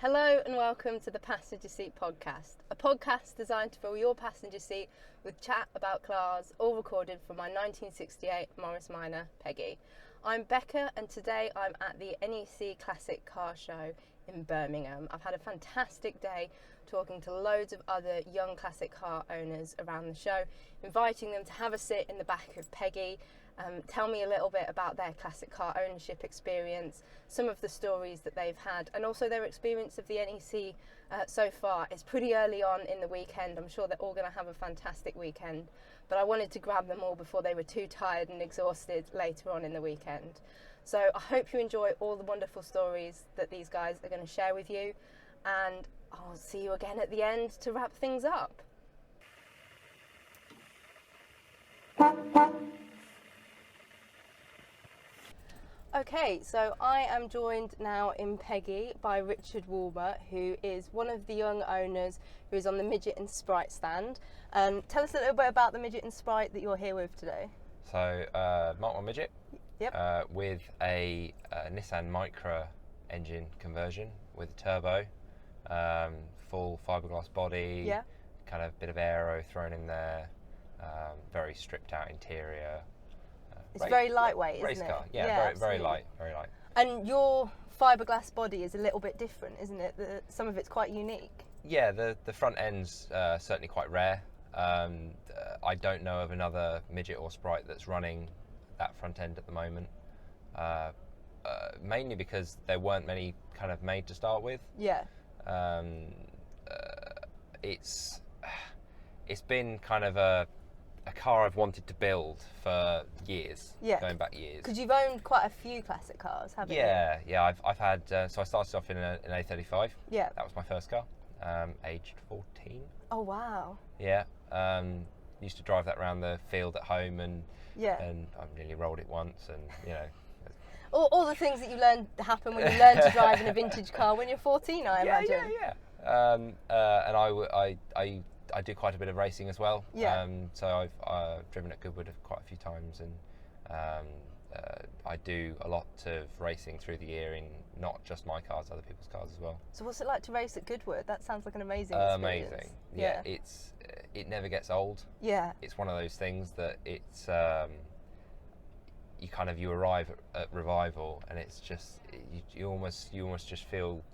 Hello and welcome to the Passenger Seat Podcast, a podcast designed to fill your passenger seat with chat about cars, all recorded from my 1968 Morris Minor, Peggy. I'm Becca and today I'm at the NEC Classic Car Show in Birmingham. I've had a fantastic day talking to loads of other young classic car owners around the show, inviting them to have a sit in the back of Peggy, tell me a little bit about their classic car ownership experience, some of the stories that they've had, and also their experience of the NEC so far. It's pretty early on in the weekend. I'm sure they're all going to have a fantastic weekend, but I wanted to grab them all before they were too tired and exhausted later on in the weekend. So I hope you enjoy all the wonderful stories that these guys are going to share with you, and I'll see you again at the end to wrap things up. Okay, so I am joined now in Peggy by Richard Woolmer, who is one of the young owners who is on the Midget and Sprite stand. Tell us a little bit about the Midget and Sprite that you're here with today. So, Mark 1 Midget, Yep. with a Nissan Micra engine conversion with a turbo, full fiberglass body, Yeah. kind of bit of aero thrown in there, very stripped out interior. It's very lightweight, isn't race it? car, yeah, very light, very light. And your fiberglass body is a little bit different, isn't it? Some of it's quite unique. Yeah, the front end's certainly quite rare. I don't know of another Midget or Sprite that's running that front end at the moment. Mainly because there weren't many kind of made to start with. Yeah. It's been kind of a car I've wanted to build for years, going back years. Because you've owned quite a few classic cars, haven't you? Yeah. I've had. So I started off in an A35. Yeah. That was my first car, aged 14. Oh wow. Yeah. Used to drive that around the field at home, and Yeah. and I nearly rolled it once, and you know. All the things that you learn happen when you learn to drive in a vintage car when you're 14, I imagine. Yeah. And I do quite a bit of racing as well. Yeah. So I've driven at Goodwood quite a few times, and I do a lot of racing through the year in not just my cars, other people's cars as well. So what's it like to race at Goodwood? That sounds like an amazing experience. Amazing. Yeah. It never gets old. Yeah. It's one of those things that it's you arrive at Revival, and it's just you almost just feel.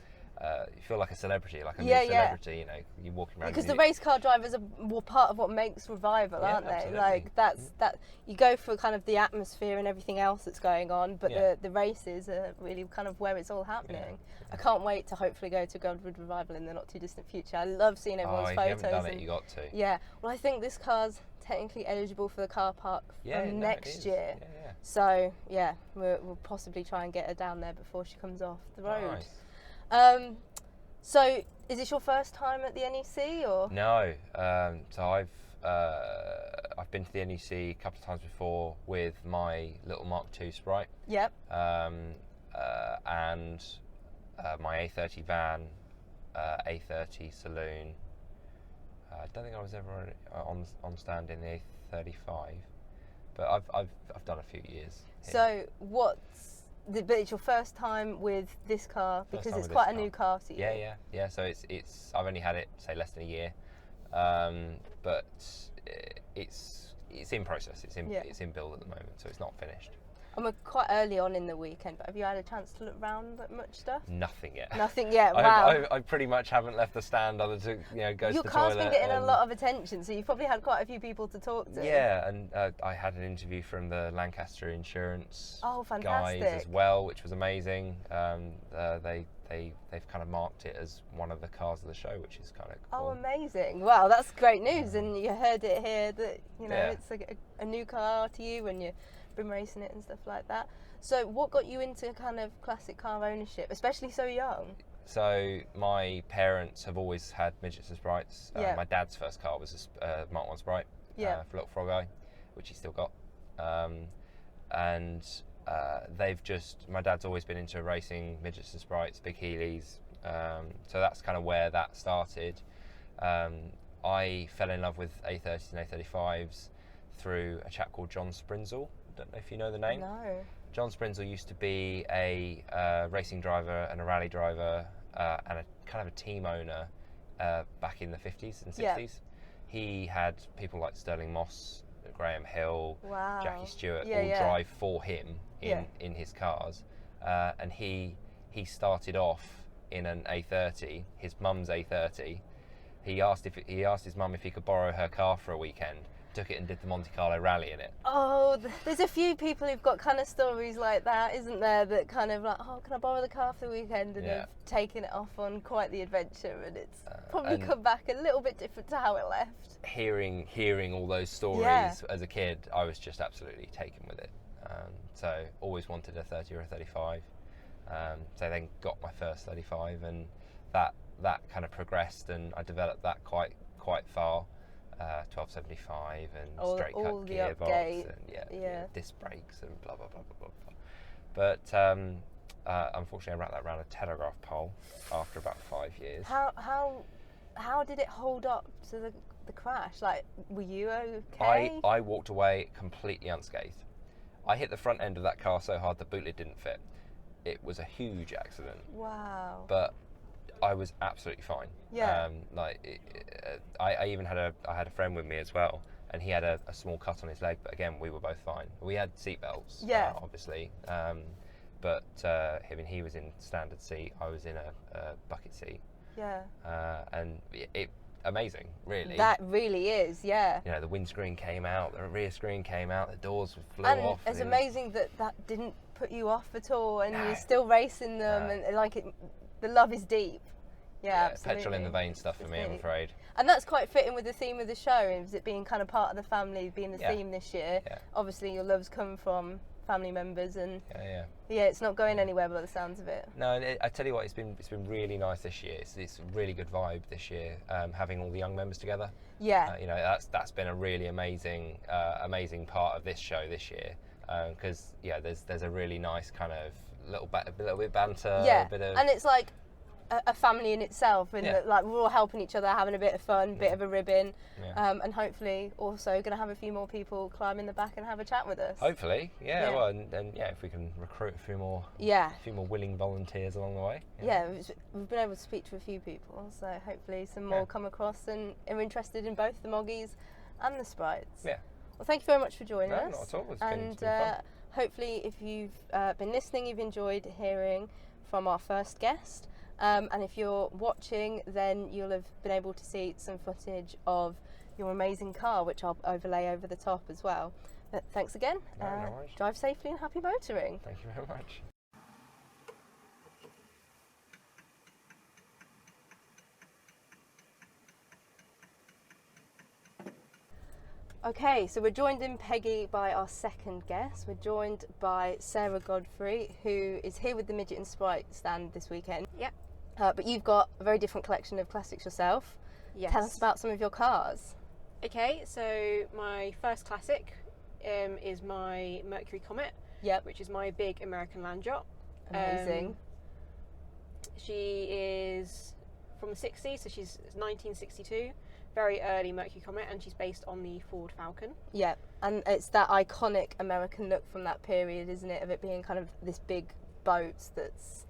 You feel like a celebrity, like a new celebrity. You know, you're walking around. Because the race car drivers are part of what makes Revival, aren't they? Absolutely. Like that. You go for kind of the atmosphere and everything else that's going on, but the races are really kind of where it's all happening. Yeah. I can't wait to hopefully go to Goodwood Revival in the not too distant future. I love seeing everyone's photos. If you haven't done it, you got to. Yeah. Well, I think this car's technically eligible for the car park from next year. Yeah. So yeah, we'll possibly try and get her down there before she comes off the road. Nice. So is this your first time at the NEC or? No. So I've been to the NEC a couple of times before with my little Mark II Sprite. Yep. And my A30 van, A30 saloon. I don't think I was ever on stand in the A35, but I've done a few years here. So but it's your first time with this car because it's quite a new car to you. Yeah. So it's I've only had it say less than a year, but it's in process. It's in build at the moment, so it's not finished. And we're quite early on in the weekend, but have you had a chance to look around at much stuff? Nothing yet. Nothing yet. Wow. I pretty much haven't left the stand other to go to the toilet. Your car's been getting a lot of attention, so you've probably had quite a few people to talk to. Yeah, and I had an interview from the Lancaster Insurance guys as well, which was amazing. They've kind of marked it as one of the cars of the show, which is kind of cool. Oh, amazing! Wow, that's great news, and you heard it here that it's a new car to you, and you've been racing it and stuff like that. So, what got you into kind of classic car ownership, especially so young? So my parents have always had Midgets and Sprites. My dad's first car was a Mark 1 Sprite for Little Frog Eye, which he's still got. And my dad's always been into racing Midgets and Sprites, big Heelys. So that's kind of where that started. I fell in love with A30s and A35s through a chap called John Sprinzel. Don't know if you know the name. No. John Sprinzel used to be a racing driver and a rally driver and a kind of a team owner back in the 50s and 60s. Yeah. He had people like Sterling Moss, Graham Hill, Wow. Jackie Stewart Yeah, all yeah. drive for him in his cars, and he started off in an A30, his mum's A30. He asked his mum if he could borrow her car for a weekend. Took it and did the Monte Carlo rally in it. Oh, there's a few people who've got kind of stories like that, isn't there? That kind of like, oh, can I borrow the car for the weekend? And they've taken it off on quite the adventure, and it's probably come back a little bit different to how it left. Hearing all those stories as a kid, I was just absolutely taken with it. So always wanted a 30 or a 35. So then got my first 35, and that kind of progressed, and I developed that quite far. 1275 and straight cut gearbox and disc brakes and blah blah blah blah blah. But unfortunately, I wrapped that around a telegraph pole after about 5 years. How did it hold up to the crash? Like, were you okay? I walked away completely unscathed. I hit the front end of that car so hard the boot lid didn't fit. It was a huge accident. Wow. But I was absolutely fine. Yeah. I even had a friend with me as well, and he had a small cut on his leg, but again, we were both fine. We had seatbelts, obviously, but he was in standard seat, I was in a bucket seat. Yeah. And it amazing, really. That really is, yeah. You know, the windscreen came out, the rear screen came out, the doors flew off. And it's amazing that didn't put you off at all, and you're still racing them, and like it. The love is deep. Yeah, absolutely. Petrol in the vein stuff for me, I'm afraid. And that's quite fitting with the theme of the show, is it being kind of part of the family, being the theme this year. Yeah. Obviously, your loves come from family members, and it's not going anywhere by the sounds of it. No, and I tell you what, it's been really nice this year. It's a really good vibe this year, having all the young members together. Yeah. That's been a really amazing part of this show this year, because there's a really nice kind of little bit of banter. And it's like a family in itself, and like we're all helping each other, having a bit of fun, bit of a ribbon, and hopefully also going to have a few more people climb in the back and have a chat with us. Hopefully, well, and if we can recruit a few more willing volunteers along the way. We've been able to speak to a few people, so hopefully some more come across and are interested in both the Moggies and the Sprites. Yeah. Well, thank you very much for joining us. Not at all. It's been fun. Hopefully, if you've been listening, you've enjoyed hearing from our first guest. And if you're watching, then you'll have been able to see some footage of your amazing car, which I'll overlay over the top as well. But thanks again. No worries. Drive safely and happy motoring. Thank you very much. Okay, so we're joined in Peggy by our second guest. We're joined by Sarah Godfrey, who is here with the Midget and Sprite stand this weekend. Yep. But you've got a very different collection of classics yourself. Yes. Tell us about some of your cars. Okay, so my first classic is my Mercury Comet, which is my big American land yacht. Amazing. She is from the 60s, so she's 1962. Very early Mercury Comet, and she's based on the Ford Falcon. Yeah, and it's that iconic American look from that period, isn't it? Of it being kind of this big boat that's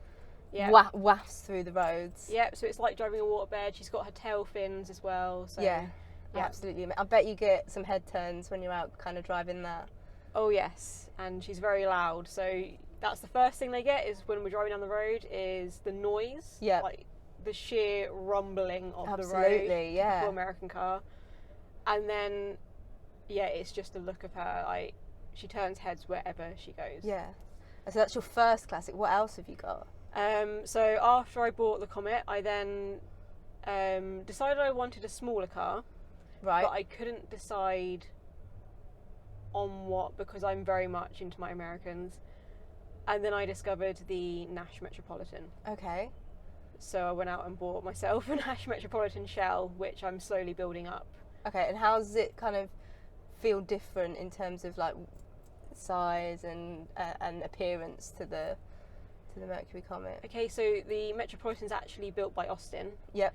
wafts through the roads. Yeah, so it's like driving a waterbed. She's got her tail fins as well. So yeah, absolutely. I bet you get some head turns when you're out kind of driving that. Oh yes, and she's very loud. So that's the first thing they get is when we're driving down the road is the noise. Yeah. Like the sheer rumbling of the road. Absolutely, yeah. For American car. And then, it's just the look of her. Like, she turns heads wherever she goes. Yeah. So that's your first classic. What else have you got? So after I bought the Comet, I then decided I wanted a smaller car. Right. But I couldn't decide on what, because I'm very much into my Americans. And then I discovered the Nash Metropolitan. Okay. So I went out and bought myself a Nash Metropolitan shell, which I'm slowly building up. Okay, and how does it kind of feel different in terms of like size and appearance to the Mercury Comet? Okay, so the Metropolitan's actually built by Austin. Yep.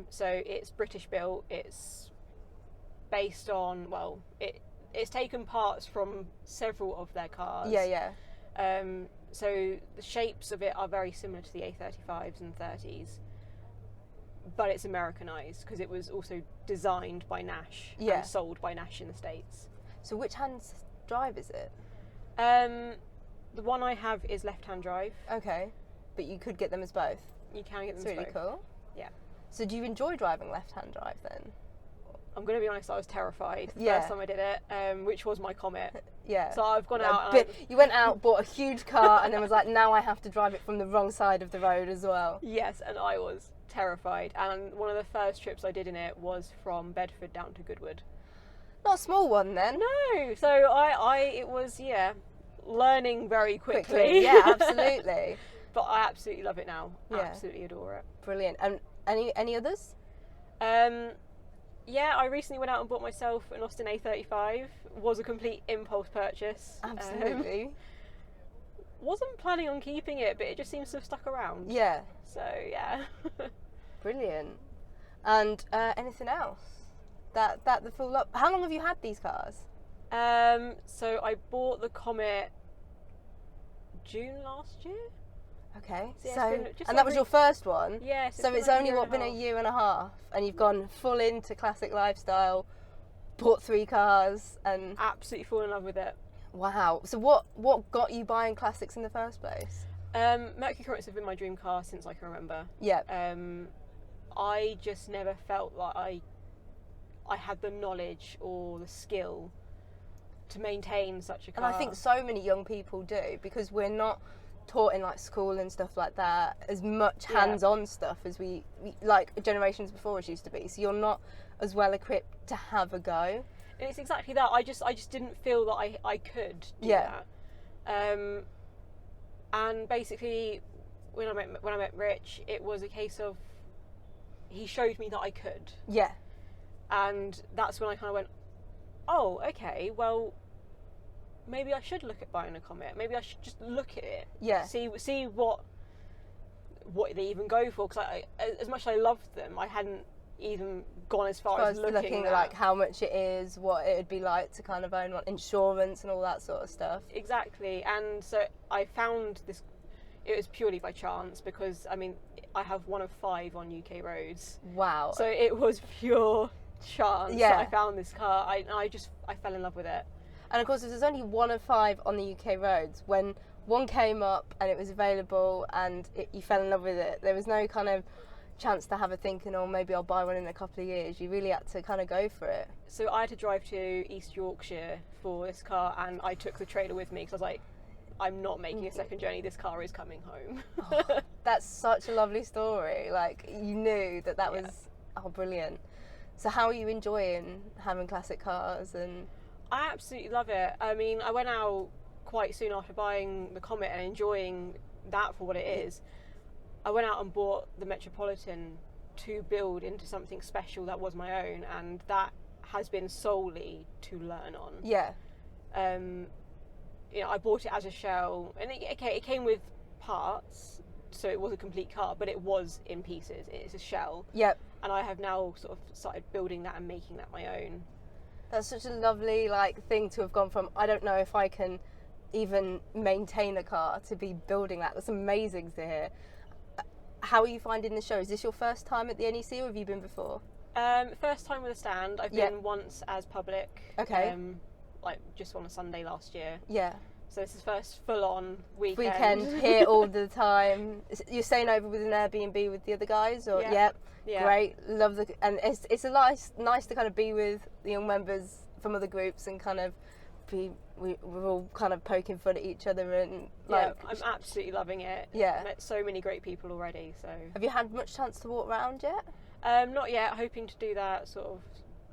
So it's British built. It's based on it's taken parts from several of their cars. Yeah. So the shapes of it are very similar to the A35s and 30s, but it's Americanized because it was also designed by Nash and sold by Nash in the States. So which hand drive is it? The one I have is left-hand drive. Okay, but you could get them as both. You can get them as both. It's really cool. Yeah. So do you enjoy driving left-hand drive then? I'm going to be honest, I was terrified the first time I did it, which was my Comet. Yeah. So I've gone out you went out, bought a huge car, and then was like, now I have to drive it from the wrong side of the road as well. Yes, and I was terrified. And one of the first trips I did in it was from Bedford down to Goodwood. Not a small one then. No. So it was, learning very quickly. Yeah, absolutely. But I absolutely love it now. Yeah. Absolutely adore it. Brilliant. And any others? Yeah, I recently went out and bought myself an Austin A35. It was a complete impulse purchase. Absolutely. Wasn't planning on keeping it, but it just seems to have stuck around. Yeah. So, yeah. Brilliant. And anything else? That the full up. How long have you had these cars? So I bought the Comet June last year. Okay, so and that was your first one? Yes. So it's only been a year and a half, and you've gone full into classic lifestyle, bought 3 cars, and absolutely fallen in love with it. Wow. So what got you buying classics in the first place? Mercury Commets have been my dream car since I can remember. Yeah. I just never felt like I had the knowledge or the skill to maintain such a car. And I think so many young people do, because we're not taught in like school and stuff like that as much hands-on stuff as we like generations before us used to be, so you're not as well equipped to have a go. And it's exactly that. I just didn't feel that I could do that. And basically when I met Rich, it was a case of he showed me that I could. Yeah. And that's when I kind of went, oh, okay, well, maybe I should look at buying a Comet. Maybe I should just look at it. Yeah. See what they even go for. Because as much as I loved them, I hadn't even gone as far as looking at like how much it is, what it would be like to kind of own one, insurance and all that sort of stuff. Exactly. And so I found this. It was purely by chance, because I mean I have one of 5 on UK roads. Wow. So it was pure chance that I found this car. I fell in love with it. And of course, if there's only one of 5 on the UK roads, when one came up and it was available and you fell in love with it, there was no kind of chance to have a thinking, oh, maybe I'll buy one in a couple of years. You really had to kind of go for it. So I had to drive to East Yorkshire for this car, and I took the trailer with me because I was like, I'm not making a second journey, this car is coming home. Oh, that's such a lovely story. Like, you knew that was, brilliant. So how are you enjoying having classic cars? And I absolutely love it. I mean, I went out quite soon after buying the Comet and enjoying that for what it is. I went out and bought the Metropolitan to build into something special that was my own, and that has been solely to learn on. Yeah. I bought it as a shell, and it came with parts, so it was a complete car, but it was in pieces. It's a shell. Yep. And I have now sort of started building that and making that my own. That's such a lovely thing to have gone from, I don't know if I can even maintain a car, to be building that. That's amazing to hear. How are you finding the show? Is this your first time at the NEC, or have you been before? First time with a stand. I've been once as public. Okay. Just on a Sunday last year. Yeah. So this is first full-on weekend. Weekend here all the time. You're staying over with an Airbnb with the other guys, or Yeah. Great. Love and it's a nice to kind of be with the young members from other groups and kind of we're all kind of poking fun at each other and I'm absolutely loving it. Yeah. Met so many great people already. So have you had much chance to walk around yet? Not yet. Hoping to do that sort of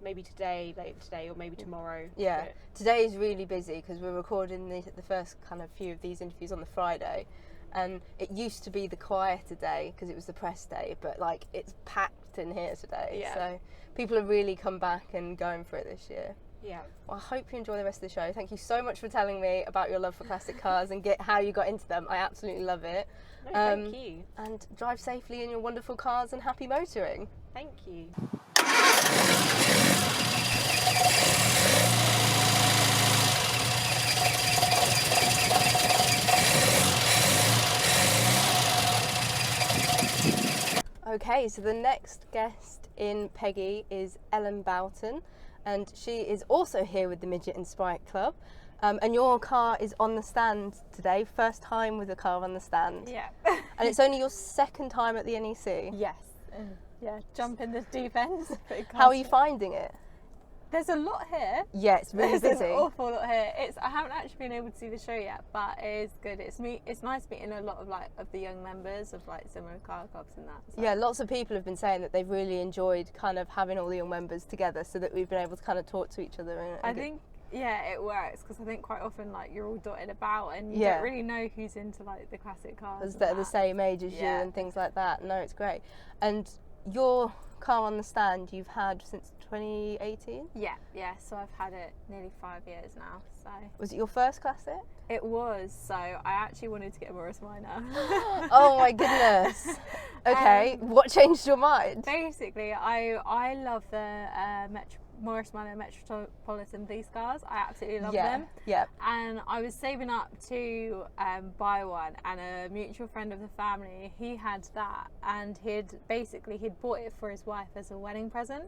maybe later today, or maybe tomorrow. Yeah. Today is really busy because we're recording the first kind of few of these interviews on the Friday, and it used to be the quieter day because it was the press day, but it's packed in here today. Yeah. So people have really come back and going for it this year. Yeah. Well, I hope you enjoy the rest of the show. Thank you so much for telling me about your love for classic cars and how you got into them. I absolutely love it. No, thank you. And drive safely in your wonderful cars and happy motoring. Thank you. Okay, so the next guest in Peggy is Ellen.Boughton, and she is also here with the Midget and Sprite Club. And your car is on the stand today, first time with a car on the stand. Yeah. And it's only your second time at the NEC. Yes. Yeah, jump in the deep end. How are you finding it? There's a lot here. Yeah, it's really There's busy. an awful lot here. I haven't actually been able to see the show yet, but it is good. It's nice meeting a lot of the young members of similar car clubs and that. So. Yeah, lots of people have been saying that they've really enjoyed kind of having all the young members together, so that we've been able to kind of talk to each other. I think it works because I think quite often you're all dotted about and you don't really know who's into the classic cars. That are the same age as you and things like that. No, it's great. And your car on the stand you've had since 2018? Yeah. So I've had it nearly 5 years now. So was it your first classic? It was. So I actually wanted to get a Morris Minor. Oh my goodness. Okay, what changed your mind? Basically, I love the Morris Minor Metropolitan police cars. I absolutely love them. Yeah. And I was saving up to buy one, and a mutual friend of the family, he had that, and he'd bought it for his wife as a wedding present.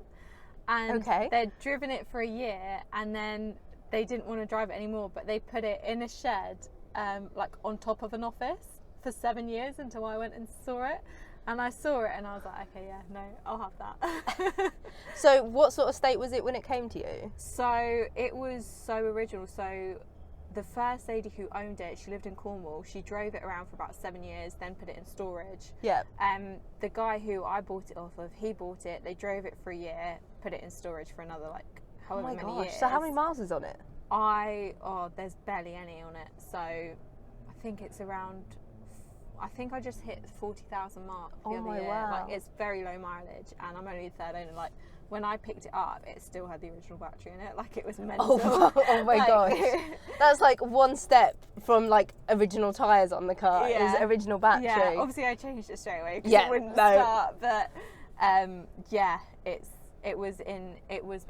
And they'd driven it for a year, and then they didn't want to drive it anymore, but they put it in a shed on top of an office for 7 years until I went and saw it. And I saw it and I was like, okay, yeah, no, I'll have that. So what sort of state was it when it came to you? So it was so original. So the first lady who owned it, she lived in Cornwall. She drove it around for about 7 years, then put it in storage. Yeah. The guy who I bought it off of, he bought it, they drove it for a year, put it in storage for another however many years. So how many miles is on it? There's barely any on it. So I think it's around, I think I just hit the 40,000 mark the other year. Wow. It's very low mileage, and I'm only the third owner. When I picked it up, it still had the original battery in it. It was mental. Oh my gosh. That's one step from original tyres on the car is original battery. Yeah, obviously I changed it straight away because it wouldn't start. But it was,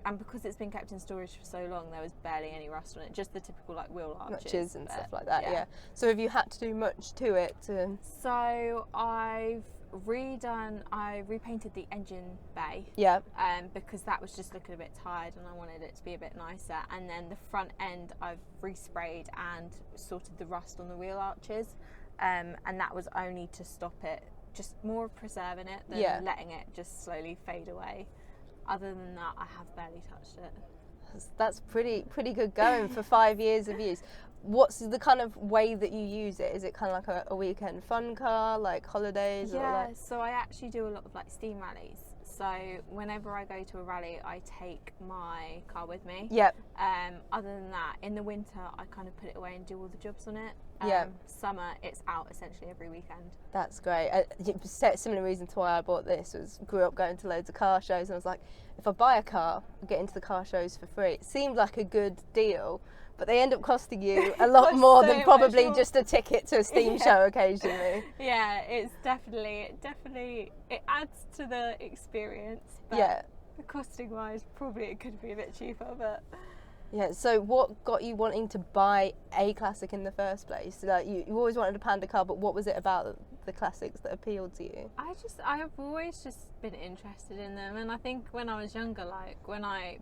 and because it's been kept in storage for so long, there was barely any rust on it. Just the typical wheel arches and stuff like that. Yeah. So have you had to do much to it? So I repainted the engine bay. Yeah. Because that was just looking a bit tired, and I wanted it to be a bit nicer. And then the front end I've resprayed and sorted the rust on the wheel arches. And that was only to stop it, just more preserving it than letting it just slowly fade away. Other than that, I have barely touched it. That's pretty good going for 5 years of use. What's the kind of way that you use it? Is it kind of a weekend fun car, holidays? Yeah, so I actually do a lot of steam rallies. So whenever I go to a rally, I take my car with me. Yep. Other than that, in the winter, I kind of put it away and do all the jobs on it. Summer, it's out essentially every weekend. That's great. Similar reason to why I bought this was grew up going to loads of car shows, and I was like, if I buy a car, I'll get into the car shows for free. It seemed like a good deal, but they end up costing you a lot more than probably just a ticket to a steam show occasionally. Yeah, it's definitely it adds to the experience. But costing wise, probably it could be a bit cheaper, but. Yeah, so what got you wanting to buy a classic in the first place? You always wanted a Panda car, but what was it about the classics that appealed to you? I've always just been interested in them, and I think when I was younger,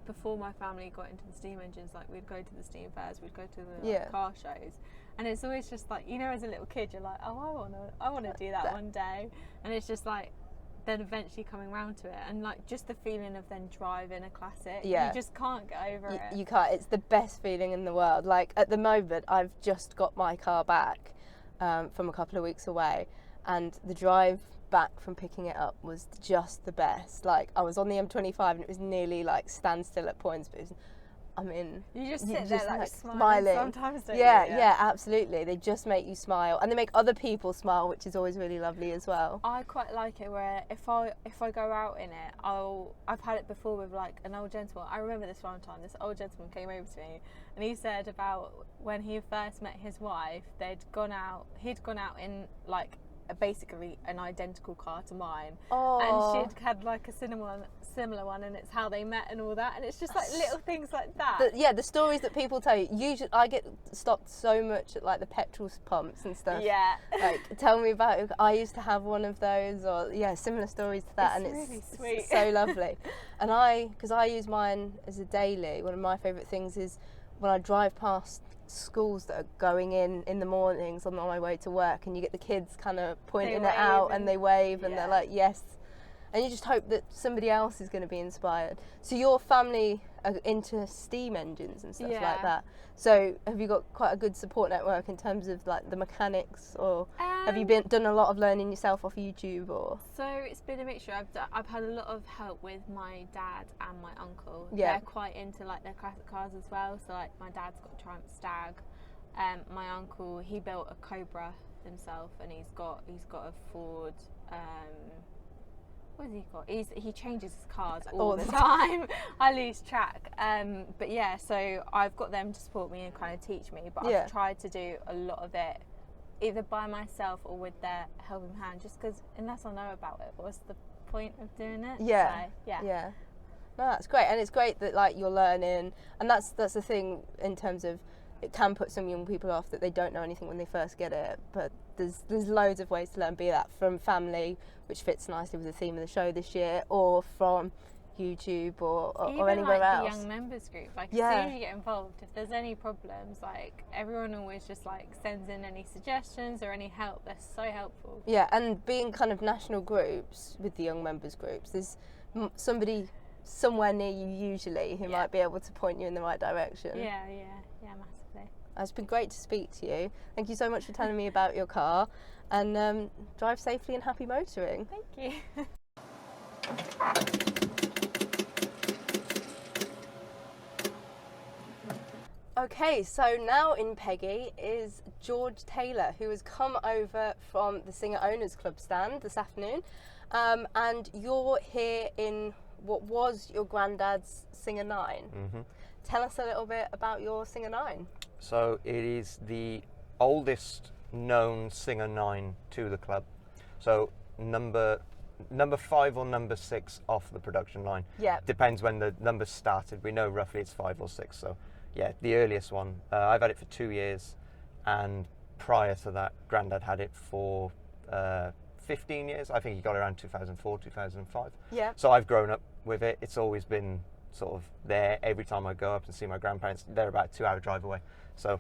before my family got into the steam engines, we'd go to the steam fairs, we'd go to the car shows, and it's always just as a little kid, you're like, oh, I want to do that one day, and it's just then eventually coming round to it, and just the feeling of then driving a classic, you just can't get over it. You can't. It's the best feeling in the world. At the moment, I've just got my car back from a couple of weeks away, and the drive back from picking it up was just the best. I was on the M25 and it was nearly standstill at points, but you just sit there smiling sometimes, don't you? Yeah, absolutely. They just make you smile, and they make other people smile, which is always really lovely as well. I quite like it where if I go out in it, I've had it before with an old gentleman. I remember this one time, this old gentleman came over to me and he said about when he first met his wife, he'd gone out in basically an identical car to mine, and she'd had a similar one, and it's how they met and all that, and it's just like little things like that. The stories that people tell you. Usually, I get stopped so much at like the petrol pumps and stuff. Yeah. Like, tell me about it. I used to have one of those, or similar stories to that, It's and really it's sweet. so lovely. And because I use mine as a daily. One of my favourite things is when I drive past schools that are going in the mornings on my way to work, and you get the kids kind of pointing it out and they wave and they're like, yes. And you just hope that somebody else is going to be inspired. So your family are into steam engines and stuff like that. So have you got quite a good support network in terms of like the mechanics, or have you done a lot of learning yourself off YouTube? Or so it's been a mixture. I've had a lot of help with my dad and my uncle. Yeah. They're quite into like their classic cars as well. So like my dad's got a Triumph Stag. My uncle, he built a Cobra himself, and he's got a Ford. What has he got? He changes his cars all the time. I lose track. But yeah, so I've got them to support me and kind of teach me. But I've tried to do a lot of it either by myself or with their helping hand. Just because unless I know about it, what's the point of doing it? Yeah. So, yeah. Yeah. No, that's great, and it's great that like you're learning, and that's the thing in terms of it can put some young people off that they don't know anything when they first get it. But there's loads of ways to learn, be that from family, which fits nicely with the theme of the show this year, or from YouTube or anywhere like else. The young members group, like as soon as you get involved, if there's any problems, like everyone always just like sends in any suggestions or any help. They're so helpful. Yeah, and being kind of national groups with the young members groups, there's somebody somewhere near you usually who might be able to point you in the right direction. Yeah, massively. It's been great to speak to you. Thank you so much for telling me about your car, and drive safely and happy motoring. Thank you. Okay, so now in Peggy is George Taylor, who has come over from the Singer Owners Club stand this afternoon, and you're here in what was your granddad's Singer 9. Mm-hmm. Tell us a little bit about your Singer 9. So it is the oldest known Singer 9 to the club. So number 5 or number 6 off the production line. Yeah. Depends when the numbers started. We know roughly it's 5 or 6. So yeah, the earliest one. I've had it for 2 years, and prior to that, Grandad had it for 15 years. I think he got it around 2004, 2005. Yeah. So I've grown up with it. It's always been sort of there every time I go up and see my grandparents. They're about a 2-hour drive away. So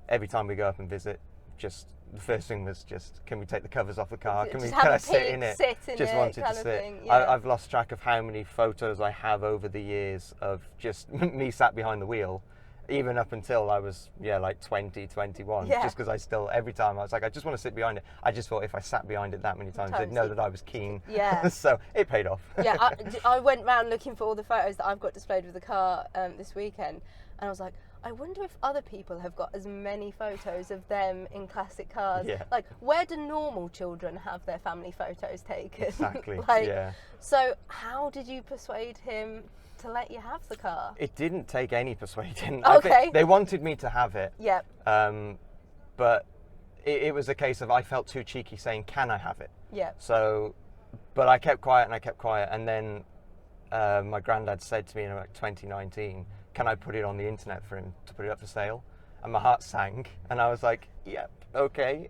every time we go up and visit, just the first thing was just, can we take the covers off the car? Can I sit in it? Just wanted to sit. I've lost track of how many photos I have over the years of just me sat behind the wheel, even up until I was like 20, 21. Just because I still, every time I was like, I just want to sit behind it. I just thought if I sat behind it that many times, they'd know that I was keen. Yeah. So it paid off. Yeah, I went round looking for all the photos that I've got displayed with the car this weekend, and I was like, I wonder if other people have got as many photos of them in classic cars. Yeah. Like, where do normal children have their family photos taken? Exactly. Yeah. So how did you persuade him to let you have the car? It didn't take any persuading. Okay. I think they wanted me to have it. Yep. But it was a case of I felt too cheeky saying, can I have it? Yep. So, but I kept quiet, and then my granddad said to me in like 2019, can I put it on the internet for him to put it up for sale? And my heart sank, and I was like, yep, okay.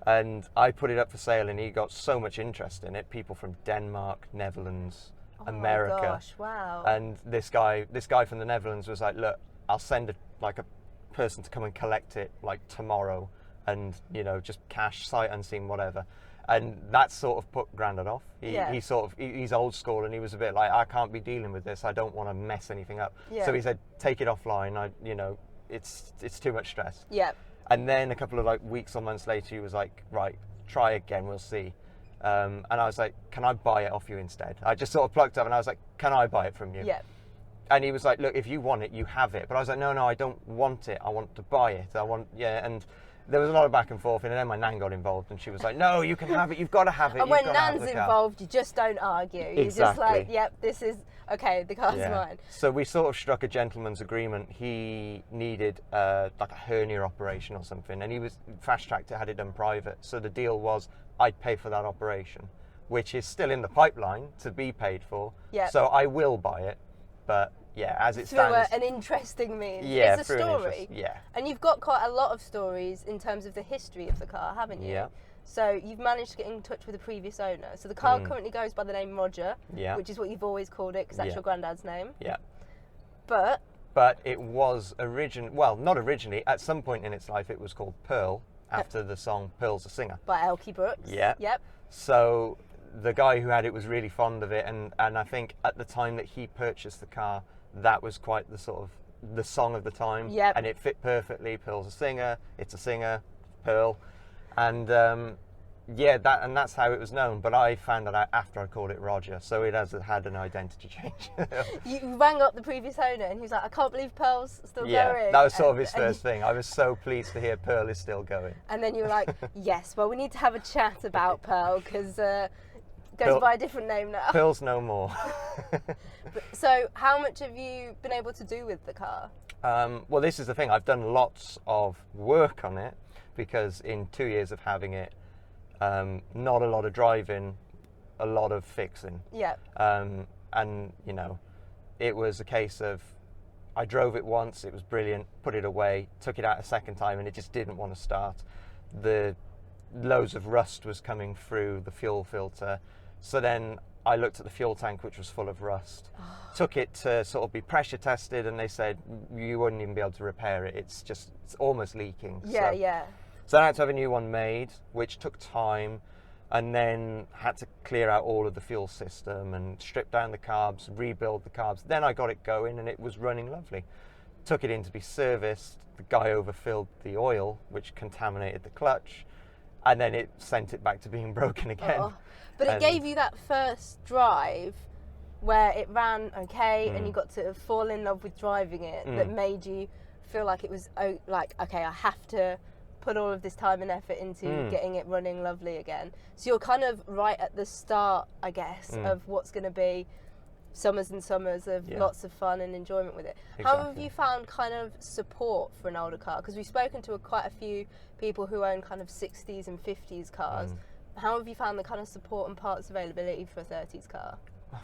And I put it up for sale, and he got so much interest in it. People from Denmark, Netherlands, America. Oh my gosh, wow. And this guy from the Netherlands was like, look, I'll send a person to come and collect it like tomorrow, and just cash, sight unseen, whatever. And that sort of put Grandad off. He's old school, and he was a bit like, I can't be dealing with this. I don't want to mess anything up. Yeah. So he said, take it offline. It's too much stress. Yeah. And then a couple of weeks or months later, he was like, right, try again. We'll see. And I was like, can I buy it off you instead? I just sort of plucked up, and I was like, can I buy it from you? Yeah. And he was like, look, if you want it, you have it. But I was like, no, I don't want it. I want to buy it. And there was a lot of back and forth, and then my nan got involved, and she was like, no, you can have it. You've got to have it. And when nan's involved, you just don't argue. You're just like, yep, this is, okay, the car's mine. So we sort of struck a gentleman's agreement. He needed like a hernia operation or something, and he was fast-tracked it, had it done private. So the deal was I'd pay for that operation, which is still in the pipeline to be paid for. Yeah. So I will buy it, but yeah, as it through stands, an interesting means. yeah, It's a story. Yeah. And you've got quite a lot of stories in terms of the history of the car, haven't you? Yeah. So you've managed to get in touch with the previous owner. So the car currently goes by the name Roger, Yeah. which is what you've always called it because that's Yeah. your granddad's name. Yeah. But It was not originally. At some point in its life, it was called Pearl, after the song Pearl's a Singer. by Elkie Brooks. Yeah. Yep. So the guy who had it was really fond of it, and I think at the time that he purchased the car, that was quite the sort of the song of the time. Yep. And it fit perfectly. Pearl's a singer, it's a singer, Pearl. And that's how it was known. But I found that out after I called it Roger, so it has had an identity change. You rang up the previous owner and he was like, I can't believe Pearl's still Yeah, going. that was sort of his And first thing. I was so pleased to hear Pearl is still going. And then you were like, yes, well, we need to have a chat about Pearl because goes Pearl- by a different name now. Pearl's no more. So how much have you been able to do with the car? Well, this is the thing. I've done lots of work on it because in 2 years of having it, not a lot of driving, a lot of fixing. Yeah. And, it was a case of I drove it once, it was brilliant, put it away, took it out a second time, and it just didn't want to start. The loads of rust was coming through the fuel filter. So then I looked at the fuel tank, which was full of rust. Took it to sort of be pressure tested, and they said you wouldn't even be able to repair it. It's almost leaking. Yeah, so, yeah. So I had to have a new one made, which took time, and then had to clear out all of the fuel system and strip down the carbs, rebuild the carbs. Then I got it going, and it was running lovely. Took it in to be serviced. The guy overfilled the oil, which contaminated the clutch, and then it sent it back to being broken again. Oh. But it gave you that first drive where it ran okay and you got to fall in love with driving it that made you feel like it was like, okay, I have to put all of this time and effort into getting it running lovely again. So you're kind of right at the start, I guess, of what's going to be summers and summers of lots of fun and enjoyment with it. Exactly. How have you found kind of support for an older car? Because we've spoken to quite a few people who own kind of 60s and 50s cars. How have you found the kind of support and parts availability for a 30s car?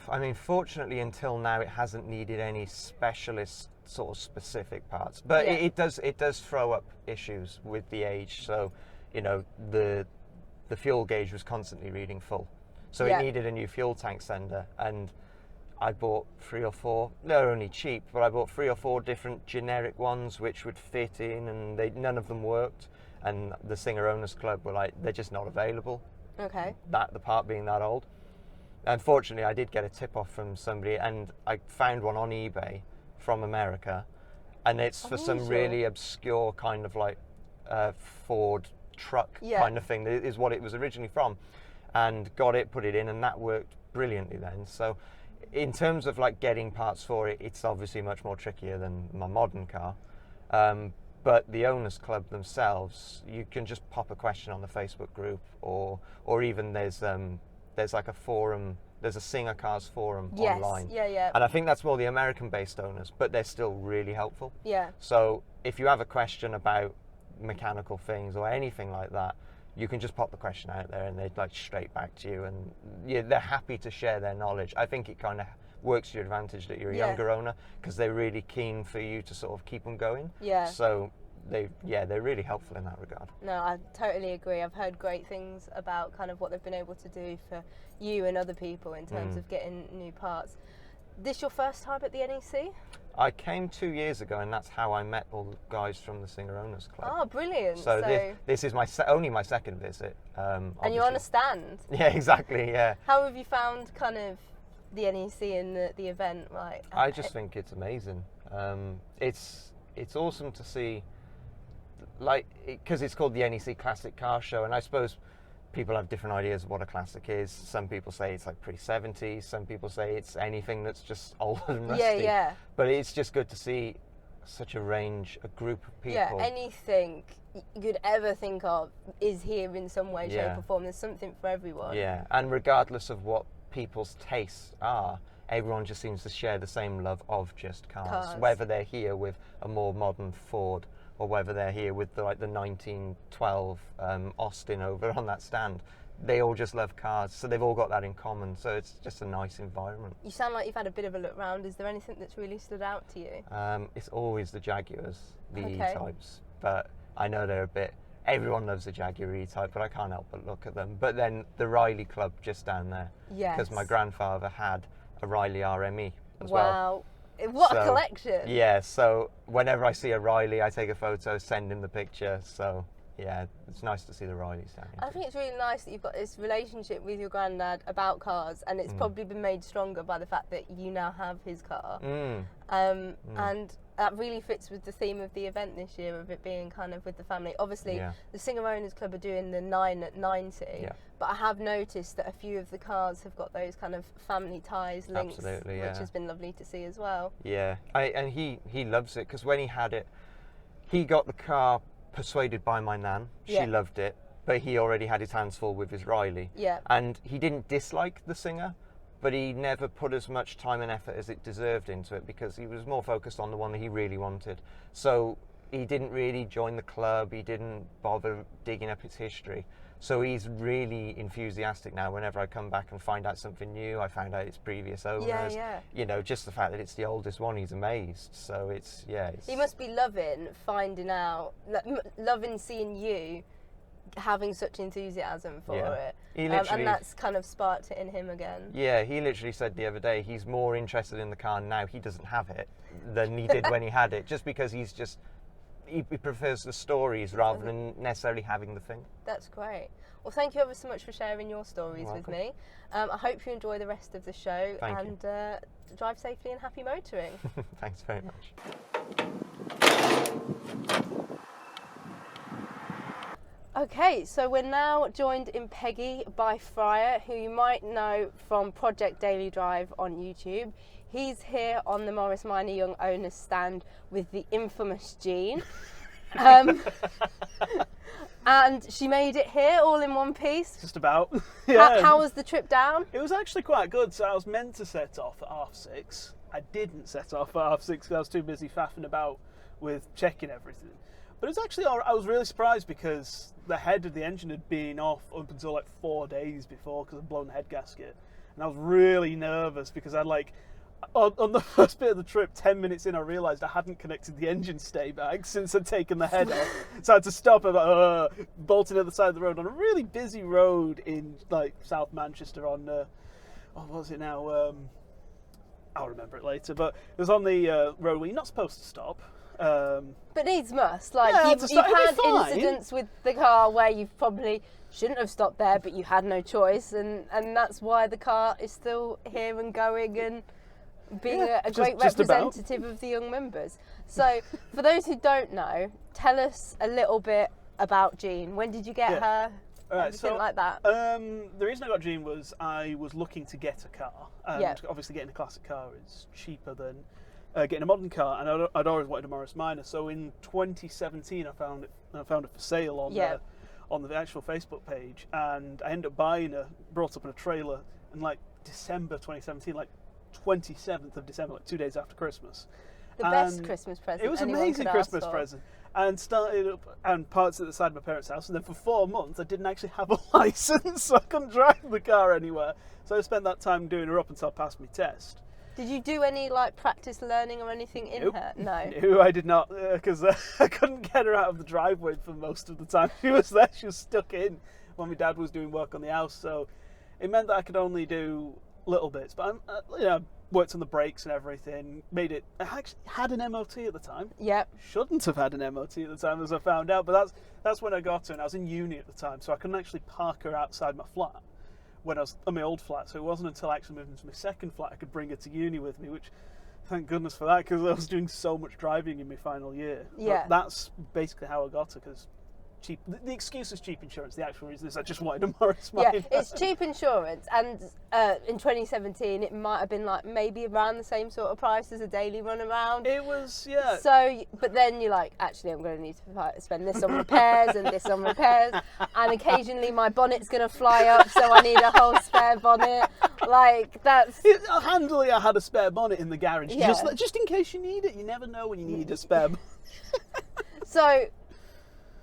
I mean, fortunately, until now, it hasn't needed any specialist sort of specific parts. But it does throw up issues with the age. So, the fuel gauge was constantly reading full. So it needed a new fuel tank sender. And I bought 3 or 4, they're only cheap, but I bought 3 or 4 different generic ones which would fit in, and none of them worked. And the Singer Owners Club were like, they're just not available. Okay. The part being that old. Unfortunately, I did get a tip off from somebody, and I found one on eBay from America, and it's for some really obscure kind of like Ford truck kind of thing. Is what it was originally from, and got it, put it in, and that worked brilliantly then. So in terms of like getting parts for it, it's obviously much more trickier than my modern car. But the Owners Club themselves, you can just pop a question on the Facebook group, or even there's like a forum. There's a Singer Cars forum online. Yeah. And I think that's more the American-based owners, but they're still really helpful. Yeah. So if you have a question about mechanical things or anything like that, you can just pop the question out there, and they'd like straight back to you, and they're happy to share their knowledge. I think it kind of works to your advantage that you're a younger owner, because they're really keen for you to sort of keep them going. Yeah. So they're really helpful in that regard. No, I totally agree. I've heard great things about kind of what they've been able to do for you and other people in terms of getting new parts. This your first time at the NEC? I came 2 years ago, and that's how I met all the guys from the Singer Owners Club. Oh, brilliant. So this is only my second visit. And you're on a stand? Yeah, exactly, yeah. How have you found kind of the NEC and the event? Like, I just think it's amazing. It's awesome to see, like, because it's called the NEC Classic Car Show, and I suppose people have different ideas of what a classic is. Some people say it's like pre-70s, some people say it's anything that's just old and rusty. Yeah. But it's just good to see such a group of people. Yeah, anything you could ever think of is here in some way, shape or form. There's something for everyone. Yeah, and regardless of what people's tastes are, everyone just seems to share the same love of just cars. Whether they're here with a more modern Ford, or whether they're here with the 1912 Austin over on that stand, they all just love cars, so they've all got that in common, so it's just a nice environment. You sound like you've had a bit of a look round. Is there anything that's really stood out to you? It's always the Jaguars, the E-types, but I know they're a bit, everyone loves the Jaguar E-type, but I can't help but look at them. But then the Riley Club just down there, because my grandfather had a Riley RME as well. Wow, what a collection. Yeah, so whenever I see a Riley, I take a photo, send him the picture, so yeah, it's nice to see the Rileys down here. I think it's really nice that you've got this relationship with your granddad about cars, and it's probably been made stronger by the fact that you now have his car. And that really fits with the theme of the event this year, of it being kind of with the family. Obviously, the Singer Owners Club are doing the 9 at 90, but I have noticed that a few of the cars have got those kind of family ties links, which has been lovely to see as well. Yeah, and he loves it, because when he had it, he got the car persuaded by my nan. She loved it, but he already had his hands full with his Riley. And he didn't dislike the Singer, but he never put as much time and effort as it deserved into it, because he was more focused on the one that he really wanted. So he didn't really join the club, he didn't bother digging up its history. So he's really enthusiastic now. Whenever I come back and find out something new, I found out its previous owners. You know, just the fact that it's the oldest one, he's amazed. So it's he must be loving finding out, loving seeing you having such enthusiasm for it. And that's kind of sparked it in him again. Yeah, he literally said the other day he's more interested in the car now he doesn't have it than he did when he had it, just because he prefers the stories rather than necessarily having the thing. That's great. Well, thank you ever so much for sharing your stories with me. I hope you enjoy the rest of the show, and drive safely and happy motoring. Thanks very much. Okay, so we're now joined in Peggy by Friar, who you might know from Project Daily Drive on YouTube. He's here on the Morris Minor Young Owners stand with the infamous Jean. And she made it here all in one piece. Just about. How was the trip down? It was actually quite good. So I was meant to set off at 6:30. I didn't set off at 6:30 because I was too busy faffing about with checking everything. But it was actually all right. I was really surprised because the head of the engine had been off up until like 4 days before because I'd blown the head gasket. And I was really nervous because I'd on the first bit of the trip, 10 minutes in, I realised I hadn't connected the engine stay bag since I'd taken the head off. So I had to stop and bolting at the side of the road on a really busy road in like South Manchester on, what was it now? I'll remember it later. But it was on the road where you're not supposed to stop. But needs must. You've had incidents with the car where you probably shouldn't have stopped there, but you had no choice, and that's why the car is still here and going and being a great representative of the young members. So, for those who don't know, tell us a little bit about Jean. When did you get her? Everything like that. The reason I got Jean was I was looking to get a car, and obviously getting a classic car is cheaper than getting a modern car, and I'd always wanted a Morris Minor. So in 2017, I found it for sale on the actual Facebook page, and I ended up brought up in a trailer in like December 2017, like 27th of December, like 2 days after Christmas. The best Christmas present. It was an amazing Christmas present. And started up and parked at the side of my parents' house, and then for 4 months I didn't actually have a license, so I couldn't drive the car anywhere. So I spent that time doing her up until I passed my test. Did you do any practice learning or anything in her? No. No, I did not, because I couldn't get her out of the driveway for most of the time she was there. She was stuck in when my dad was doing work on the house, so it meant that I could only do little bits. But I worked on the brakes and everything. I actually had an MOT at the time. Yep. Shouldn't have had an MOT at the time, as I found out. But that's when I got her, and I was in uni at the time, so I couldn't actually park her outside my flat when I was on my old flat. So it wasn't until I actually moved into my second flat I could bring her to uni with me, which thank goodness for that, because I was doing so much driving in my final year. Yeah. But that's basically how I got her, because cheap. The excuse is cheap insurance. The actual reason is I just wanted a Morris Minor. Yeah, it's cheap insurance, and in 2017 it might have been like maybe around the same sort of price as a daily run around. It was, yeah. So, but then you're like, actually, I'm going to need to spend this on repairs and this on repairs, and occasionally my bonnet's going to fly up, so I need a whole spare bonnet. Like that's. Handily, I had a spare bonnet in the garage, just in case you need it. You never know when you need a spare bonnet. So.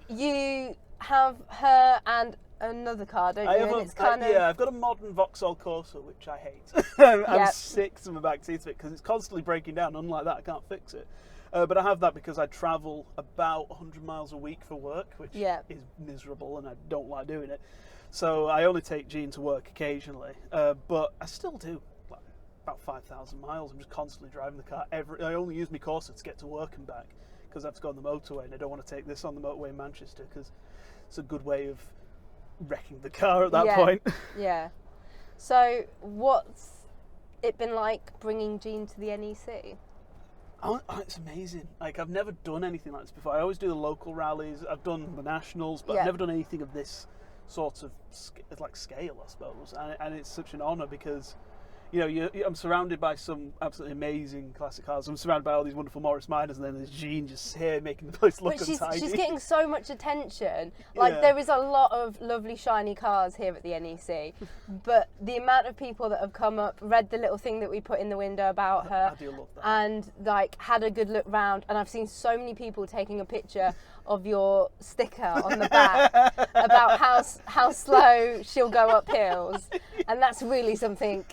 You have her and another car, don't you? And it's kind of... Yeah, I've got a modern Vauxhall Corsa, which I hate. I'm sick to my back seat of it because it's constantly breaking down. Unlike that, I can't fix it. But I have that because I travel about 100 miles a week for work, which is miserable, and I don't like doing it. So I only take Jean to work occasionally, but I still do like about 5,000 miles. I'm just constantly driving the car. I only use my Corsa to get to work and back because I have to go on the motorway, and I don't want to take this on the motorway in Manchester because it's a good way of wrecking the car at that point. Yeah. So what's it been like bringing Jean to the NEC? Oh, it's amazing. Like, I've never done anything like this before. I always do the local rallies. I've done the nationals, but I've never done anything of this sort of scale, I suppose. And it's such an honour because, you know, I'm surrounded by some absolutely amazing classic cars. I'm surrounded by all these wonderful Morris Minors, and then there's Jean just here making the place look untidy. She's getting so much attention. Like, there is a lot of lovely shiny cars here at the NEC, but the amount of people that have come up, read the little thing that we put in the window about her, I do love that. and like had a good look round, and I've seen so many people taking a picture of your sticker on the back about how slow she'll go up hills, and that's really something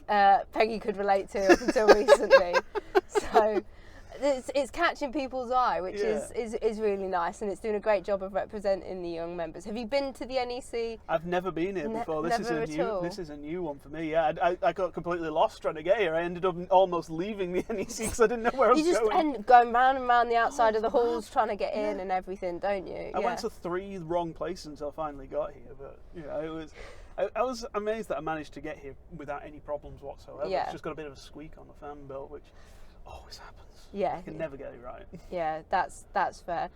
Peggy could relate to up until recently. So it's catching people's eye, which is really nice, and it's doing a great job of representing the young members. Have you been to the NEC? I've never been here before. This is a new one for me. Yeah, I got completely lost trying to get here. I ended up almost leaving the NEC because I didn't know where I was going. You just end going round and round the outside of the halls trying to get in and everything, don't you? I went to 3 wrong places until I finally got here, but you know, I was amazed that I managed to get here without any problems whatsoever. It's just got a bit of a squeak on the fan belt, which always happens. Yeah, you can never get it right. Yeah, that's fair.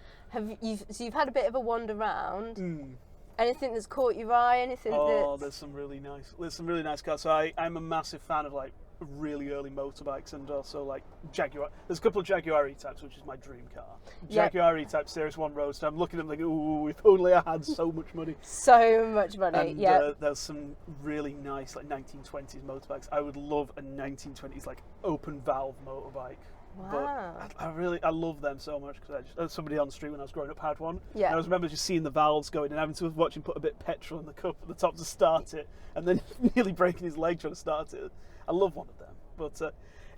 You've had a bit of a wander round. Anything that's caught your eye? Anything? There's some really nice cars. So I'm a massive fan of like really early motorbikes, and also like Jaguar. There's a couple of Jaguar E-Types, which is my dream car. Jaguar E-Type Series 1 Roadster. I'm looking at them like, ooh, if only I had so much money. So much money, and, there's some really nice like 1920s motorbikes. I would love a 1920s like open valve motorbike. Wow. But I love them so much because somebody on the street when I was growing up had one. Yeah. And I remember just seeing the valves going and having to watch him put a bit of petrol in the cup at the top to start it, and then nearly breaking his leg trying to start it. I love one of them, but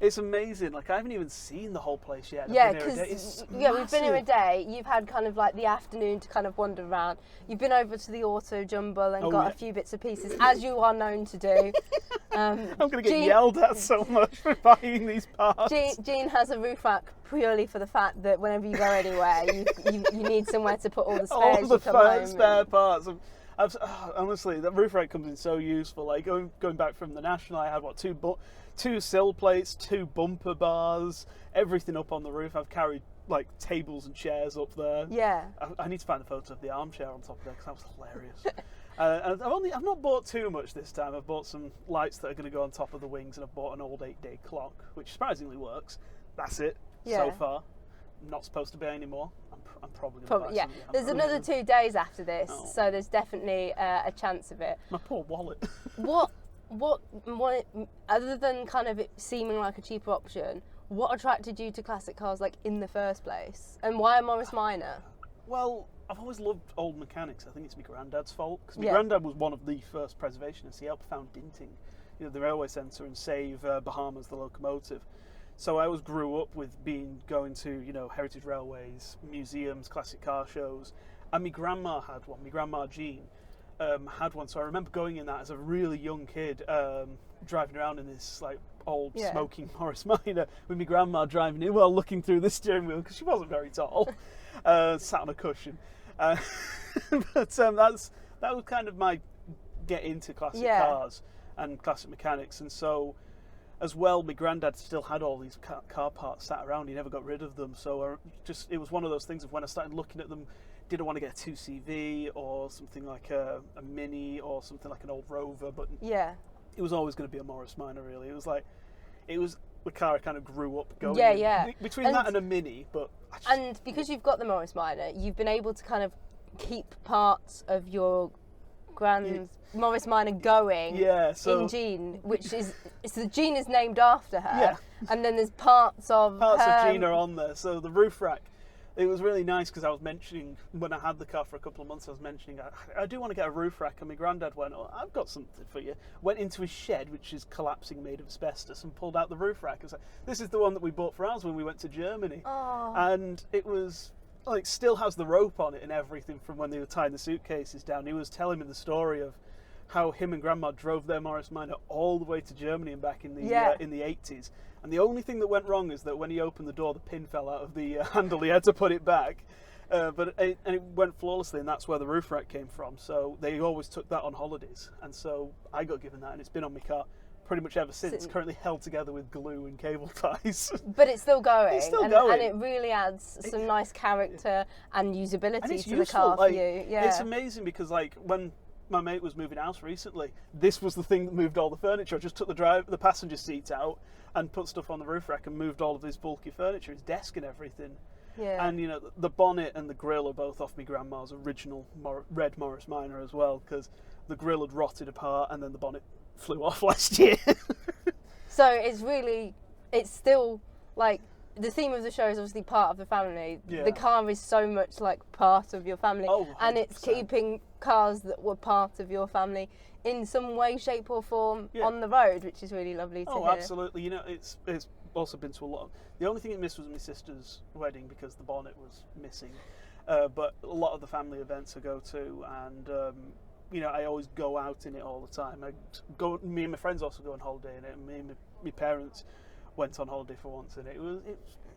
it's amazing. Like, I haven't even seen the whole place yet. Yeah, because we've been here a day. You've had kind of like the afternoon to kind of wander around. You've been over to the auto jumble and got a few bits and pieces, as you are known to do. I'm going to get yelled at so much for buying these parts. Jean has a roof rack purely for the fact that whenever you go anywhere, you need somewhere to put all the spares. All the spare parts. Honestly, the roof rack comes in so useful. Like going back from the national, I had two sill plates, 2 bumper bars, everything up on the roof. I've carried like tables and chairs up there. Yeah. I need to find a photo of the armchair on top of there because that was hilarious. And I've not bought too much this time. I've bought some lights that are going to go on top of the wings, and I've bought an old 8-day clock, which surprisingly works. That's it so far. I'm not supposed to be anymore. I'm probably going to buy some. There's another 2 days after this, so there's definitely a chance of it. My poor wallet. What, other than kind of it seeming like a cheaper option, what attracted you to classic cars like in the first place, and why a Morris Minor? Well, I've always loved old mechanics. I think it's my granddad's fault because my granddad was one of the first preservationists. He helped found Dinting, the railway centre, and save Bahamas, the locomotive. So I always grew up with going to heritage railways, museums, classic car shows, and my grandma had one. My grandma Jean had one, so I remember going in that as a really young kid, driving around in this like old smoking Morris Minor with my grandma driving in while looking through the steering wheel because she wasn't very tall, sat on a cushion. But that was kind of my get into classic cars and classic mechanics, and so. As well, my granddad still had all these car parts sat around. He never got rid of them. So it was one of those things of when I started looking at them, did I want to get a 2CV or something like a Mini or something like an old Rover? But it was always going to be a Morris Minor, really. It was the car I kind of grew up going in. Between that and a Mini. And because you've got the Morris Minor, you've been able to kind of keep parts of your Morris Minor going in Jean, which is the Jean is named after her, and then there's parts of Jean are on there. So the roof rack, it was really nice because I was mentioning, when I had the car for a couple of months, I was mentioning, I do want to get a roof rack, and my granddad went, oh, I've got something for you. Went into his shed, which is collapsing, made of asbestos, and pulled out the roof rack. I was like, this is the one that we bought for ours when we went to Germany. Oh. And it was, like, still has the rope on it and everything from when they were tying the suitcases down. He was telling me the story of how him and Grandma drove their Morris Minor all the way to Germany and back in the 80s. And the only thing that went wrong is that when he opened the door, the pin fell out of the handle. He had to put it back. And it went flawlessly, and that's where the roof rack came from. So they always took that on holidays. And so I got given that, and it's been on my car pretty much ever since. It's currently held together with glue and cable ties. But it's still going. It's still going. And it really adds some nice character and usability and it's to useful. the car Like, for you. Yeah. It's amazing because, like, when my mate was moving house recently, this was the thing that moved all the furniture. I just took the passenger seat out and put stuff on the roof rack and moved all of his bulky furniture, his desk and everything. Yeah. And, you know, the bonnet and the grill are both off my grandma's original red Morris Minor as well, because the grill had rotted apart and then the bonnet flew off last year. So it's still, like, the theme of the show is obviously part of the family. Yeah. The car is so much like part of your family. Oh, and it's 100%. keeping cars that were part of your family in some way, shape or form Yeah. on the road, which is really lovely to hear. Oh, absolutely. You know, it's also been to a lot of... The only thing it missed was my sister's wedding because the bonnet was missing. But a lot of the family events I go to, and, you know, I always go out in it all the time. Me and my friends also go on holiday in it, and me and my parents went on holiday for once in it.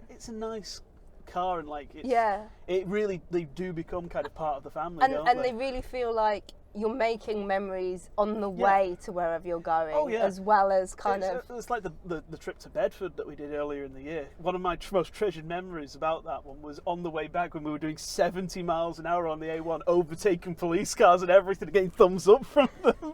It's a nice car, and, like, it really, they do become kind of part of the family, don't and they? they really feel like you're making memories on the way to wherever you're going, as well as It's like the trip to Bedford that we did earlier in the year. One of my most treasured memories about that one was on the way back when we were doing 70 miles an hour on the A1, overtaking police cars and everything, getting thumbs up from them.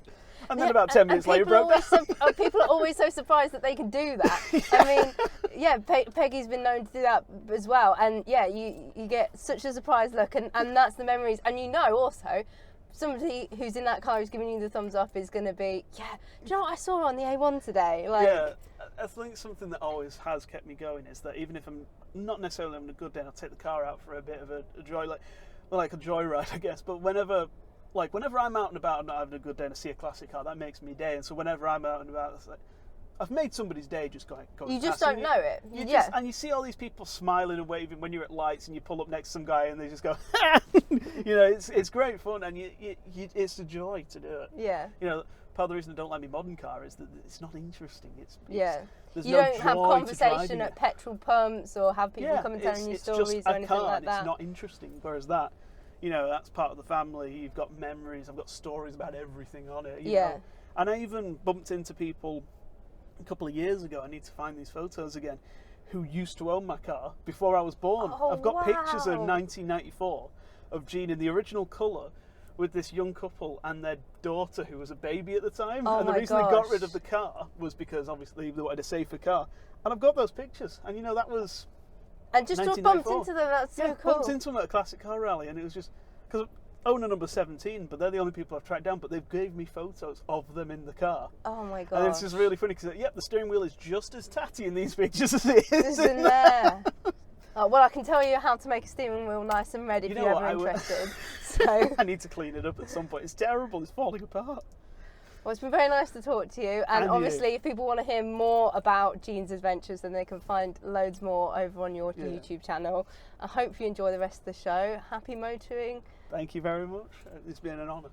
And then about 10 minutes later, broke down. People are always so surprised that they can do that. I mean, Peggy's been known to do that as well. And you get such a surprised look, and that's the memories. And you know also, somebody who's in that car who's giving you the thumbs up is going to be, do you know what I saw on the A1 today? Like, yeah, I think something that always has kept me going is that even if I'm not necessarily having a good day, I'll take the car out for a bit of a joy, like a joyride, I guess. But whenever I'm out and about and not having a good day and I see a classic car, that makes me day. And so whenever I'm out and about, it's like, I've made somebody's day just going you just don't know it. And you see all these people smiling and waving when you're at lights, and you pull up next to some guy and they just go, you know, it's great fun, and it's a joy to do it. Yeah. You know, part of the reason I don't like my modern car is that it's not interesting. There's you no don't have joy to conversation driving at it. petrol pumps or have people come and telling you stories or anything like that. It's not interesting. Whereas that, you know, that's part of the family. You've got memories. I've got stories about everything on it. You know? And I even bumped into people a couple of years ago. I need to find these photos again. Who used to own my car before I was born? Oh, I've got pictures of wow. 1994 of Jean in the original colour with this young couple and their daughter who was a baby at the time. Oh, and the my reason they got gosh. rid of the car was because obviously they wanted a safer car. And I've got those pictures. And you know, that was And just to have bumped into them, that's so cool. bumped into them at a classic car rally, and it was just because owner number 17, but they're the only people I've tracked down. But they've gave me photos of them in the car. Oh my god! And it's just really funny because the steering wheel is just as tatty in these pictures as it is in there. Well, I can tell you how to make a steering wheel nice and red if You know you're what, ever interested. So I need to clean it up at some point. It's terrible. It's falling apart. Well, it's been very nice to talk to you. And you. obviously, if people want to hear more about Jean's adventures, then they can find loads more over on your YouTube channel. I hope you enjoy the rest of the show. Happy motoring. Thank you very much. It's been an honour.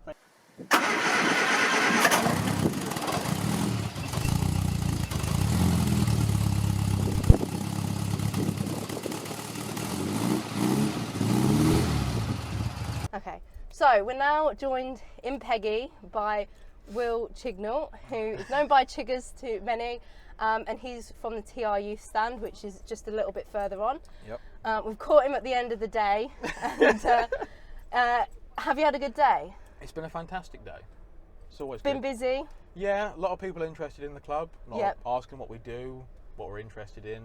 Okay, so we're now joined in Peggy by Will Chignell, who is known by Chiggers to many, and he's from the TR Youth stand, which is just a little bit further on. Yep. We've caught him at the end of the day. And, have you had a good day? It's been a fantastic day. It's always Been good. busy? Yeah, a lot of people interested in the club, a lot Yep. of asking what we do, what we're interested in,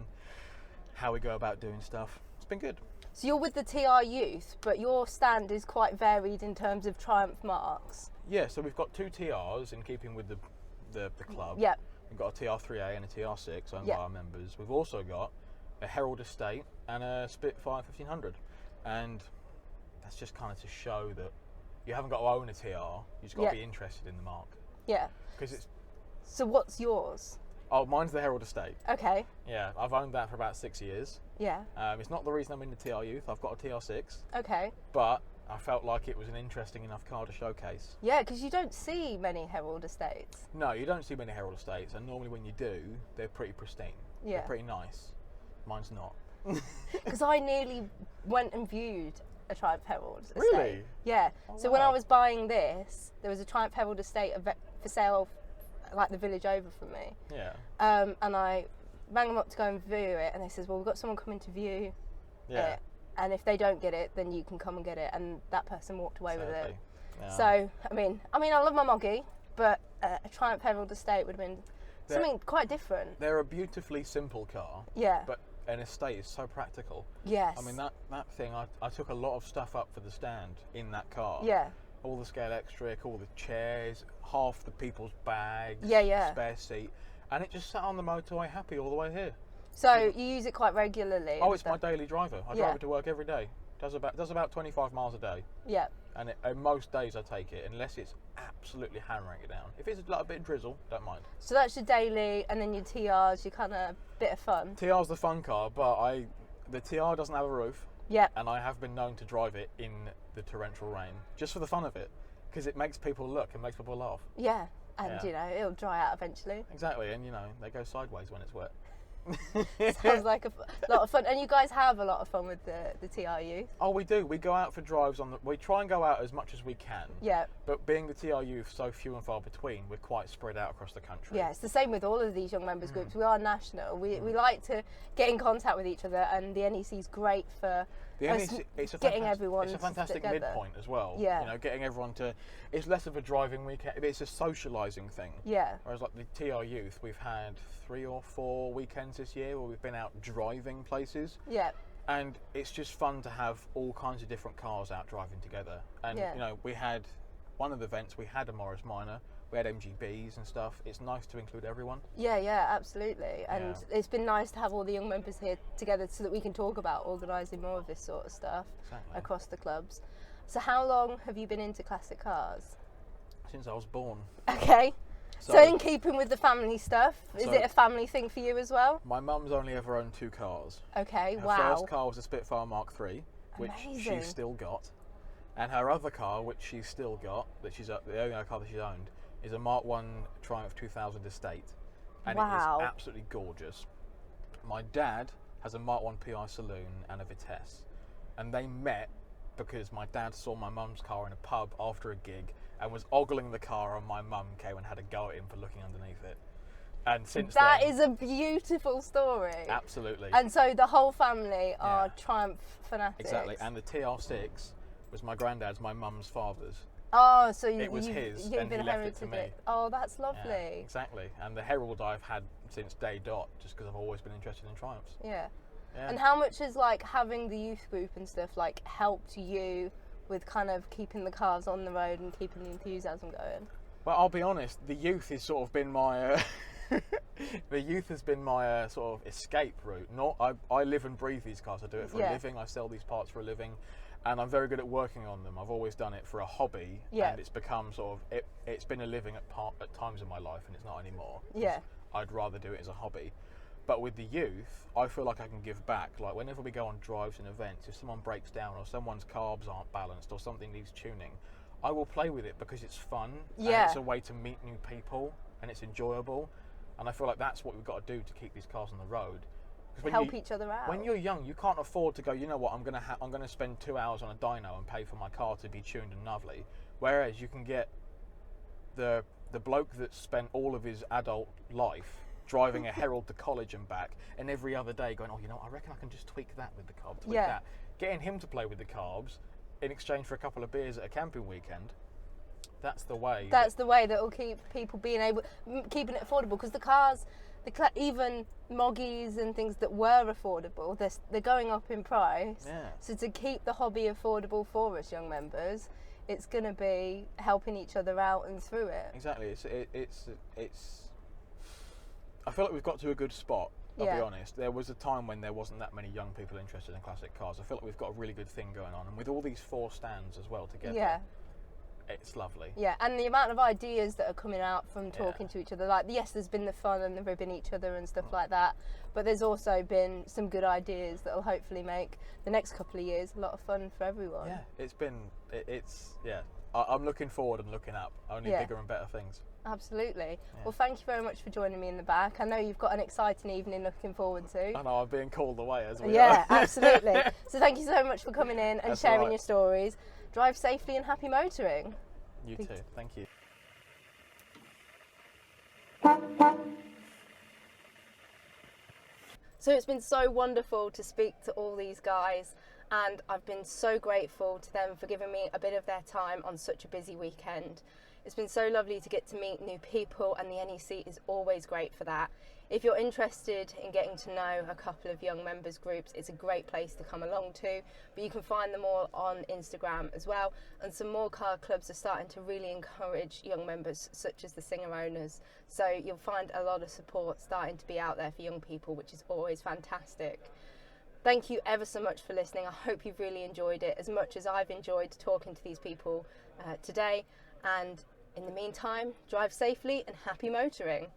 how we go about doing stuff. It's been good. So you're with the TR Youth, but your stand is quite varied in terms of triumph marks. Yeah, so we've got two TRs in keeping with the club. Yep. We've got a TR3A and a TR6 owned Yep. by our members. We've also got a Herald Estate and a Spitfire 1500. and that's just kind of to show that you haven't got to own a TR. You just got to be interested in the mark. Yeah. Because it's. So what's yours? Oh, mine's the Herald Estate. Okay. Yeah, I've owned that for about 6 years. Yeah. It's not the reason I'm in the TR Youth. I've got a TR6. Okay. But I felt like it was an interesting enough car to showcase. Yeah, because you don't see many Herald Estates. No, you don't see many Herald Estates, and normally when you do, they're pretty pristine. Yeah. They're pretty nice. Mine's not. Because I nearly went and viewed a Triumph Herald Estate. Really? Yeah. Oh, so when I wow. was buying this, there was a Triumph Herald Estate for sale, like the village over from me. Yeah. And I rang them up to go and view it, and they says, well, we've got someone coming to view Yeah. it, and if they don't get it, then you can come and get it. And that person walked away with it. Sadly. Yeah. So, I mean, I love my Moggy, but a Triumph Herald Estate would have been something quite different. They're a beautifully simple car. Yeah. But an estate is so practical. Yes. I mean, that thing, I took a lot of stuff up for the stand in that car. Yeah. All the scale extric, all the chairs, half the people's bags, Yeah. spare seat, and it just sat on the motorway happy all the way here. So you use it quite regularly? Oh, it's my daily driver. I Yeah. drive it to work every day. Does about 25 miles a day. Yeah. And most days I take it, unless it's absolutely hammering it down. If it's like a bit of drizzle, don't mind. So that's your daily, and then your TR's, your kind of bit of fun. TR's the fun car, but the TR doesn't have a roof. Yeah. And I have been known to drive it in the torrential rain, just for the fun of it, because it makes people look and makes people laugh. Yeah. And, Yeah. it'll dry out eventually. Exactly, and they go sideways when it's wet. Sounds like a lot of fun. And you guys have a lot of fun with the TR Youth. Oh, we do. We go out for drives we try and go out as much as we can. Yeah. But being the TR Youth so few and far between, we're quite spread out across the country. Yeah, it's the same with all of these young members groups. We are national. We like to get in contact with each other, and the NEC is great for getting everyone It's a fantastic together. midpoint as well. Yeah. Getting everyone to. It's less of a driving weekend. It's a socialising thing. Yeah. Whereas like the TR Youth, we've had 3 or 4 weekends this year where we've been out driving places. Yeah. And it's just fun to have all kinds of different cars out driving together. And Yeah. we had one of the events. We had a Morris Minor. We had MGBs and stuff. It's nice to include everyone. Yeah, absolutely. And Yeah. it's been nice to have all the young members here together so that we can talk about organising more of this sort of stuff Exactly. across the clubs. So how long have you been into classic cars? Since I was born. Okay. So in keeping with the family stuff, is So- it a family thing for you as well? My mum's only ever owned 2 cars. Okay, Her wow. first car was a Spitfire Mark III, which Amazing. she's still got. And her other car, which she's still got, the only car that she's owned, is a Mark I Triumph 2000 Estate. And Wow. it is absolutely gorgeous. My dad has a Mark I PI Saloon and a Vitesse. And they met because my dad saw my mum's car in a pub after a gig and was ogling the car, and my mum came and had a go at him for looking underneath it. And since That then... is a beautiful story. Absolutely. And so the whole family are Yeah. Triumph fanatics. Exactly. And the TR6 was my granddad's, my mum's father's. Oh, so It was his, and he left it to me. Oh, that's Yeah, lovely. exactly. And the Herald I've had since day dot, just because I've always been interested in Triumphs. Yeah. Yeah. And how much has having the youth group and stuff helped you with kind of keeping the cars on the road and keeping the enthusiasm going? Well, I'll be honest. The youth has sort of been my the youth has been my sort of escape route. I live and breathe these cars. I do it for a living. I sell these parts for a living, and I'm very good at working on them. I've always done it for a hobby, and it's become sort of it's been a living at times in my life, and it's not anymore. Yeah. I'd rather do it as a hobby. But with the youth, I feel like I can give back. Like whenever we go on drives and events, if someone breaks down or someone's carbs aren't balanced or something needs tuning, I will play with it because it's fun. Yeah. And it's a way to meet new people and it's enjoyable. And I feel like that's what we've got to do to keep these cars on the road. 'Cause when Help each other out. When you're young, you can't afford to go, you know what, I'm going to spend 2 hours on a dyno and pay for my car to be tuned and lovely. Whereas you can get the bloke that spent all of his adult life driving a Herald to college and back, and every other day going, oh, I reckon I can just tweak that with the carb, tweak that. Getting him to play with the carbs in exchange for a couple of beers at a camping weekend, that's the way. That's the way that will keep people keeping it affordable, because the cars, even Moggies and things that were affordable, they're going up in price. Yeah. So to keep the hobby affordable for us young members, it's going to be helping each other out and through it. Exactly. It's I feel like we've got to a good spot, I'll be honest. There was a time when there wasn't that many young people interested in classic cars. I feel like we've got a really good thing going on, and with all these 4 stands as well together, it's lovely. Yeah, and the amount of ideas that are coming out from talking to each other. Like, yes, there's been the fun and the ribbing each other and stuff like that, but there's also been some good ideas that will hopefully make the next couple of years a lot of fun for everyone. Yeah, I'm looking forward and looking up. Only bigger and better things. Absolutely. Yeah. Well, thank you very much for joining me in the back. I know you've got an exciting evening looking forward to. I know, I'm being called away as well. Yeah, absolutely. So thank you so much for coming in and sharing your stories. Drive safely and happy motoring. You too. Thank you. So it's been so wonderful to speak to all these guys, and I've been so grateful to them for giving me a bit of their time on such a busy weekend. It's been so lovely to get to meet new people, and the NEC is always great for that. If you're interested in getting to know a couple of young members groups, it's a great place to come along to, but you can find them all on Instagram as well, and some more car clubs are starting to really encourage young members, such as the Singer Owners, so you'll find a lot of support starting to be out there for young people, which is always fantastic. Thank you ever so much for listening. I hope you've really enjoyed it as much as I've enjoyed talking to these people today, and in the meantime, drive safely and happy motoring.